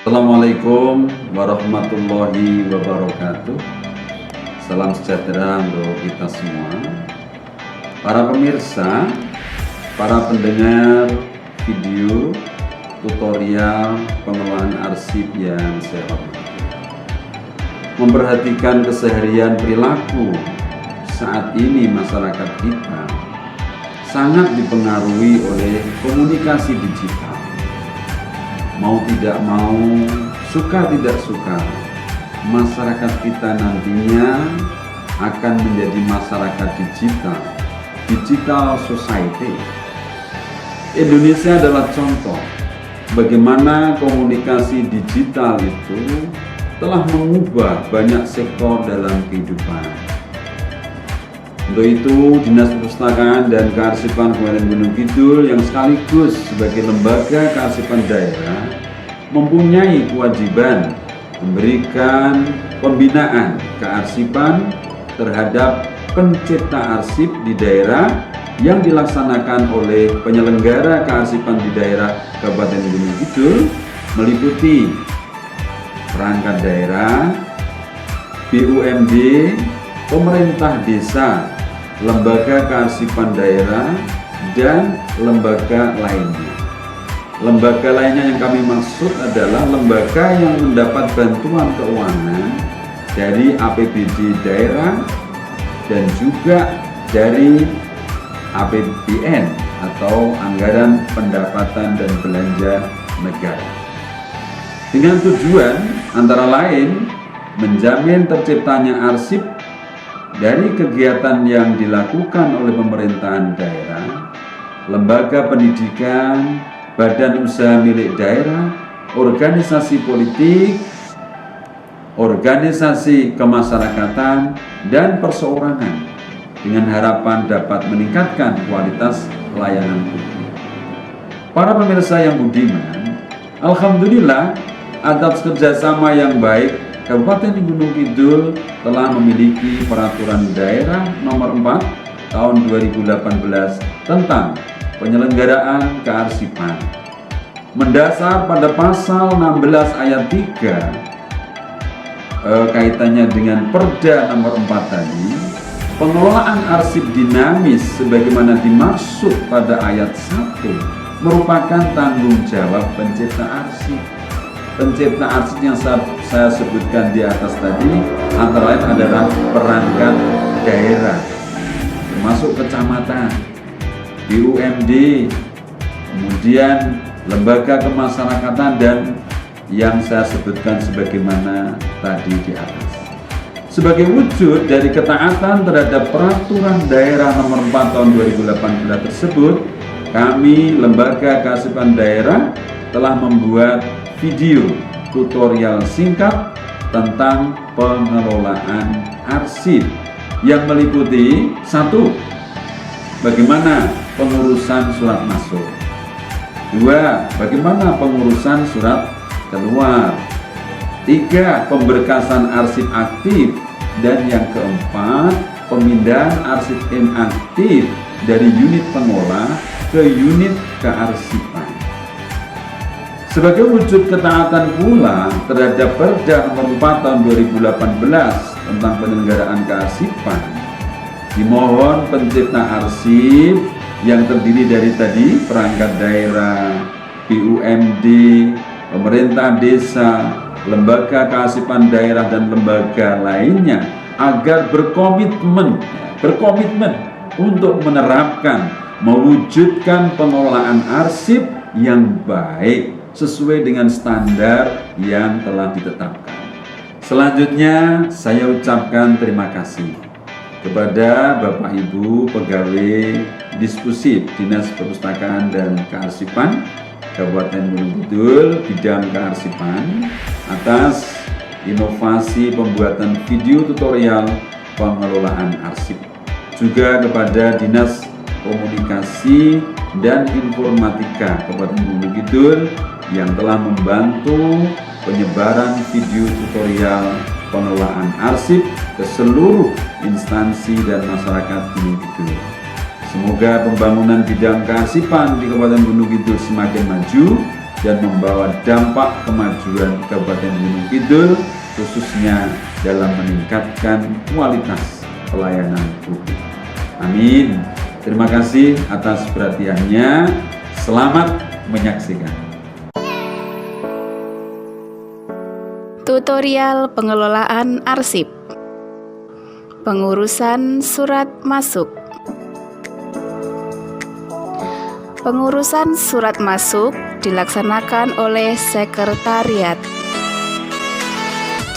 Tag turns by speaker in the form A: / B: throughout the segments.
A: Assalamualaikum warahmatullahi wabarakatuh. Salam sejahtera untuk kita semua. Para pemirsa, para pendengar video tutorial pengelolaan arsip yang saya hormati. Memperhatikan keseharian perilaku saat ini masyarakat kita sangat dipengaruhi oleh komunikasi digital. Mau tidak mau, suka tidak suka, masyarakat kita nantinya akan menjadi masyarakat digital society. Indonesia adalah contoh bagaimana komunikasi digital itu telah mengubah banyak sektor dalam kehidupan. Untuk itu, Dinas Perpustakaan dan Kearsipan Kabupaten Gunung Kidul yang sekaligus sebagai lembaga kearsipan daerah mempunyai kewajiban memberikan pembinaan kearsipan terhadap pencipta arsip di daerah yang dilaksanakan oleh penyelenggara kearsipan di daerah Kabupaten Gunung Kidul, meliputi perangkat daerah, BUMD, pemerintah desa, lembaga kearsipan daerah, dan lembaga lainnya. Lembaga lainnya yang kami maksud adalah lembaga yang mendapat bantuan keuangan dari APBD daerah dan juga dari APBN atau Anggaran Pendapatan dan Belanja Negara. Dengan tujuan antara lain menjamin terciptanya arsip dari kegiatan yang dilakukan oleh pemerintahan daerah, lembaga pendidikan, badan usaha milik daerah, organisasi politik, organisasi kemasyarakatan, dan perseorangan dengan harapan dapat meningkatkan kualitas pelayanan publik. Para pemirsa yang budiman, alhamdulillah atas kerjasama yang baik, Kabupaten Gunung Kidul telah memiliki peraturan daerah nomor 4 tahun 2018 tentang penyelenggaraan kearsipan. Mendasar pada pasal 16 ayat 3 kaitannya dengan Perda nomor 4 tadi, pengelolaan arsip dinamis sebagaimana dimaksud pada ayat 1 merupakan tanggung jawab pencipta arsip. Pencipta arsip yang saya sebutkan di atas tadi antara lain adalah perangkat daerah, termasuk kecamatan, BUMD, kemudian lembaga kemasyarakatan, dan yang saya sebutkan sebagaimana tadi di atas. Sebagai wujud dari ketaatan terhadap peraturan daerah nomor 4 tahun 2018 tersebut, kami lembaga kearsipan daerah telah membuat video tutorial singkat tentang pengelolaan arsip yang meliputi 1. Bagaimana pengurusan surat masuk, 2. Bagaimana pengurusan surat keluar, 3. Pemberkasan arsip aktif, dan yang keempat, pemindahan arsip inaktif dari unit pengolah ke unit kearsipan. Sebagai wujud ketaatan pula terhadap Perda nomor 4 tahun 2018 tentang penyelenggaraan kearsipan, dimohon pencipta arsip yang terdiri dari tadi perangkat daerah, BUMD, pemerintah desa, lembaga kearsipan daerah, dan lembaga lainnya agar berkomitmen untuk menerapkan, mewujudkan pengelolaan arsip yang baik sesuai dengan standar yang telah ditetapkan. Selanjutnya, saya ucapkan terima kasih kepada Bapak Ibu pegawai Diskusip Dinas Perpustakaan dan Kearsipan Kabupaten Gunung Kidul bidang kearsipan atas inovasi pembuatan video tutorial pengelolaan arsip. Juga kepada Dinas Komunikasi dan Informatika Kabupaten Gunung Kidul yang telah membantu penyebaran video tutorial pengelolaan arsip ke seluruh instansi dan masyarakat Gunung Kidul. Semoga pembangunan bidang kearsipan di Kabupaten Gunung Kidul semakin maju dan membawa dampak kemajuan Kabupaten Gunung Kidul, khususnya dalam meningkatkan kualitas pelayanan publik. Amin. Terima kasih atas perhatiannya. Selamat menyaksikan.
B: Tutorial pengelolaan arsip. Pengurusan surat masuk. Pengurusan surat masuk dilaksanakan oleh sekretariat.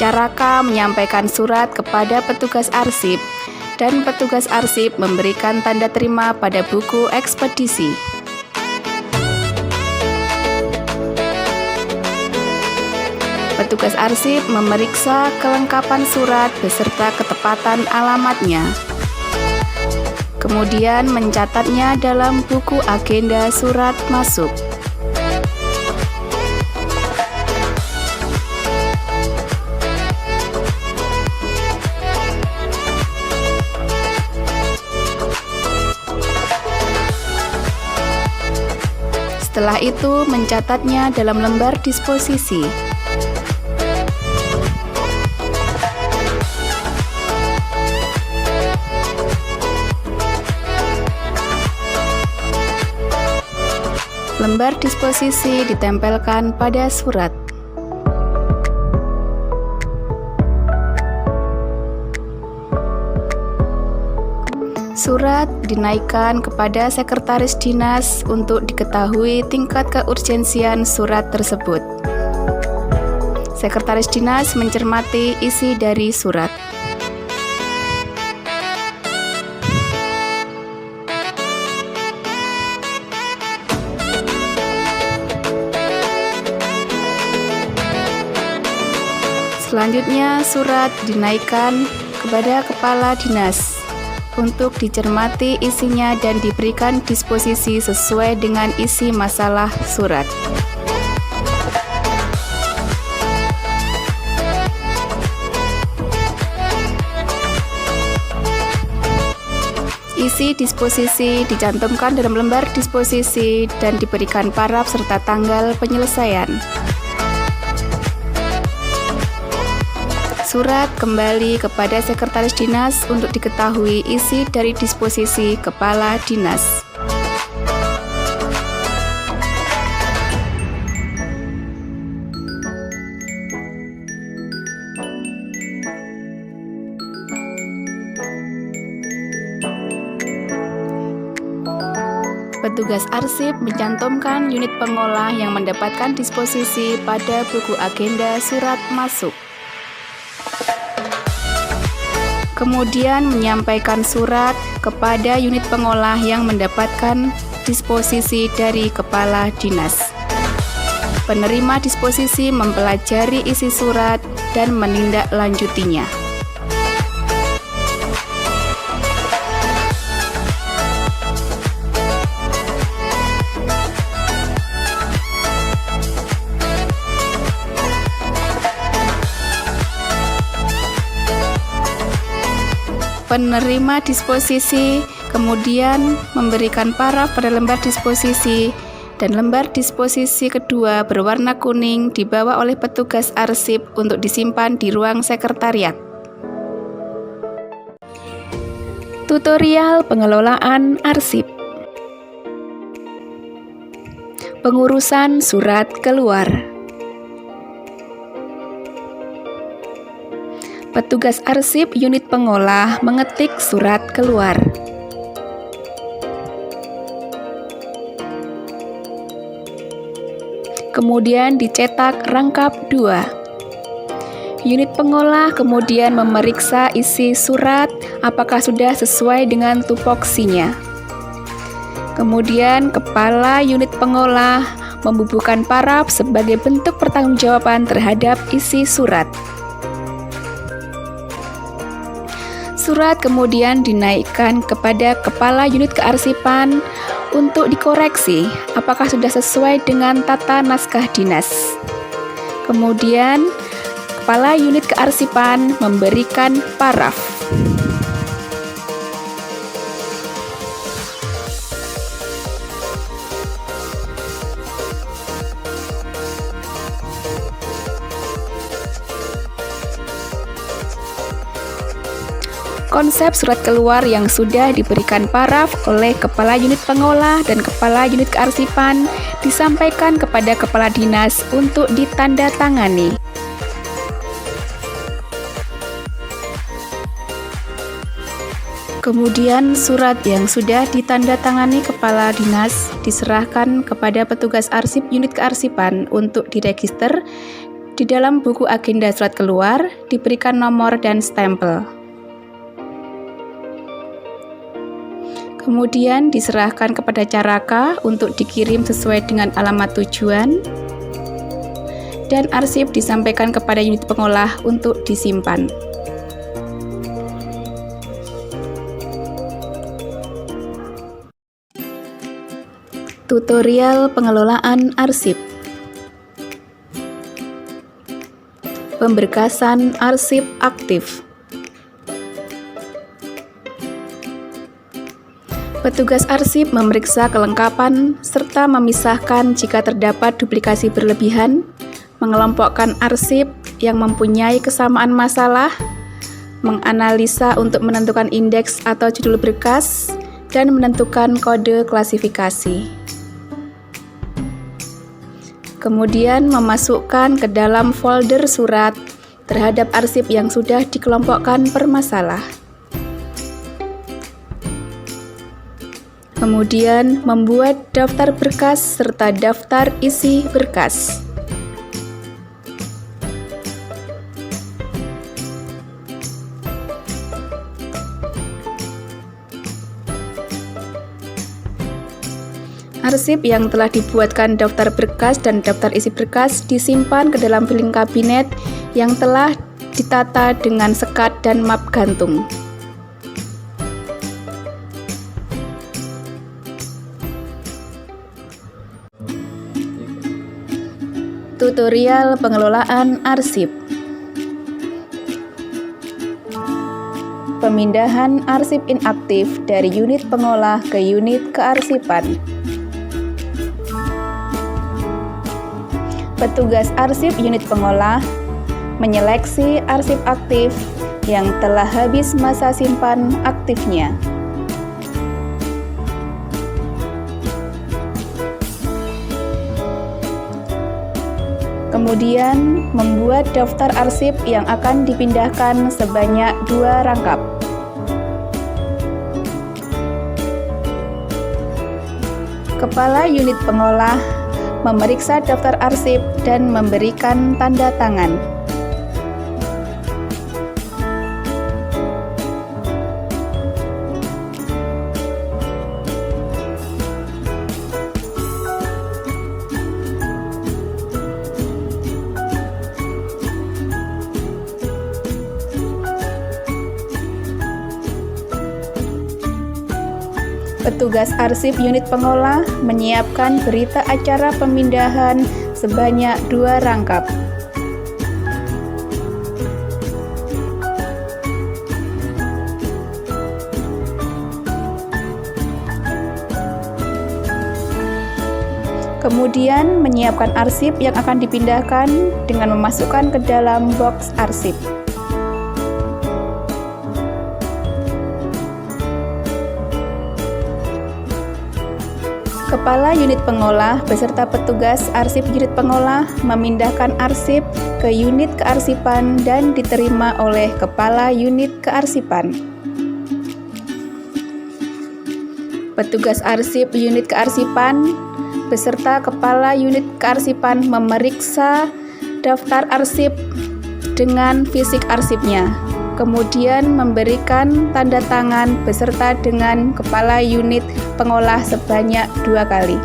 B: Caraka menyampaikan surat kepada petugas arsip dan petugas arsip memberikan tanda terima pada buku ekspedisi. Petugas arsip memeriksa kelengkapan surat beserta ketepatan alamatnya. Kemudian mencatatnya dalam buku agenda surat masuk. Setelah itu mencatatnya dalam lembar disposisi. Lembar disposisi ditempelkan pada surat. Surat dinaikkan kepada sekretaris dinas untuk diketahui tingkat keurgensian surat tersebut. Sekretaris dinas mencermati isi dari surat. Selanjutnya, surat dinaikkan kepada kepala dinas untuk dicermati isinya dan diberikan disposisi sesuai dengan isi masalah surat. Isi disposisi dicantumkan dalam lembar disposisi dan diberikan paraf serta tanggal penyelesaian. Surat kembali kepada sekretaris dinas untuk diketahui isi dari disposisi kepala dinas. Petugas arsip mencantumkan unit pengolah yang mendapatkan disposisi pada buku agenda surat masuk. Kemudian menyampaikan surat kepada unit pengolah yang mendapatkan disposisi dari kepala dinas. Penerima disposisi mempelajari isi surat dan menindaklanjutinya. Penerima disposisi kemudian memberikan paraf pada lembar disposisi dan lembar disposisi kedua berwarna kuning dibawa oleh petugas arsip untuk disimpan di ruang sekretariat. Tutorial pengelolaan arsip. Pengurusan surat keluar. Petugas arsip unit pengolah mengetik surat keluar. Kemudian dicetak rangkap 2. Unit pengolah kemudian memeriksa isi surat apakah sudah sesuai dengan tupoksinya. Kemudian kepala unit pengolah membubuhkan paraf sebagai bentuk pertanggungjawaban terhadap isi surat. Surat kemudian dinaikkan kepada kepala unit kearsipan untuk dikoreksi apakah sudah sesuai dengan tata naskah dinas. Kemudian, kepala unit kearsipan memberikan paraf. Konsep surat keluar yang sudah diberikan paraf oleh Kepala Unit Pengolah dan Kepala Unit Kearsipan disampaikan kepada Kepala Dinas untuk ditandatangani. Kemudian surat yang sudah ditandatangani Kepala Dinas diserahkan kepada petugas arsip unit kearsipan untuk diregister. Di dalam buku agenda surat keluar diberikan nomor dan stempel. Kemudian diserahkan kepada Caraka untuk dikirim sesuai dengan alamat tujuan, dan arsip disampaikan kepada unit pengolah untuk disimpan. Tutorial pengelolaan arsip. Pemberkasan arsip aktif. Petugas arsip memeriksa kelengkapan serta memisahkan jika terdapat duplikasi berlebihan, mengelompokkan arsip yang mempunyai kesamaan masalah, menganalisa untuk menentukan indeks atau judul berkas, dan menentukan kode klasifikasi. Kemudian memasukkan ke dalam folder surat terhadap arsip yang sudah dikelompokkan per masalah. Kemudian membuat daftar berkas serta daftar isi berkas. Arsip yang telah dibuatkan daftar berkas dan daftar isi berkas disimpan ke dalam filing kabinet yang telah ditata dengan sekat dan map gantung. Tutorial pengelolaan arsip. Pemindahan arsip inaktif dari unit pengolah ke unit kearsipan. Petugas arsip unit pengolah menyeleksi arsip aktif yang telah habis masa simpan aktifnya. Kemudian membuat daftar arsip yang akan dipindahkan sebanyak 2 rangkap. Kepala unit pengolah memeriksa daftar arsip dan memberikan tanda tangan. Petugas arsip unit pengolah menyiapkan berita acara pemindahan sebanyak 2 rangkap. Kemudian menyiapkan arsip yang akan dipindahkan dengan memasukkan ke dalam box arsip. Kepala unit pengolah beserta petugas arsip unit pengolah memindahkan arsip ke unit kearsipan dan diterima oleh Kepala unit kearsipan. Petugas arsip unit kearsipan beserta Kepala unit kearsipan memeriksa daftar arsip dengan fisik arsipnya, kemudian memberikan tanda tangan beserta dengan Kepala unit pengolah sebanyak 2 kali.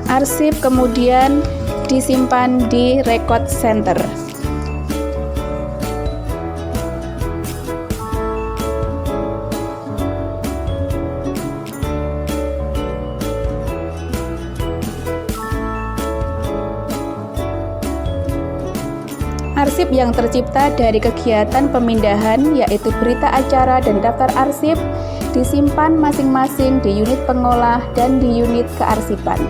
B: Arsip kemudian disimpan di record center. Arsip yang tercipta dari kegiatan pemindahan yaitu berita acara dan daftar arsip disimpan masing-masing di unit pengolah dan di unit kearsipan.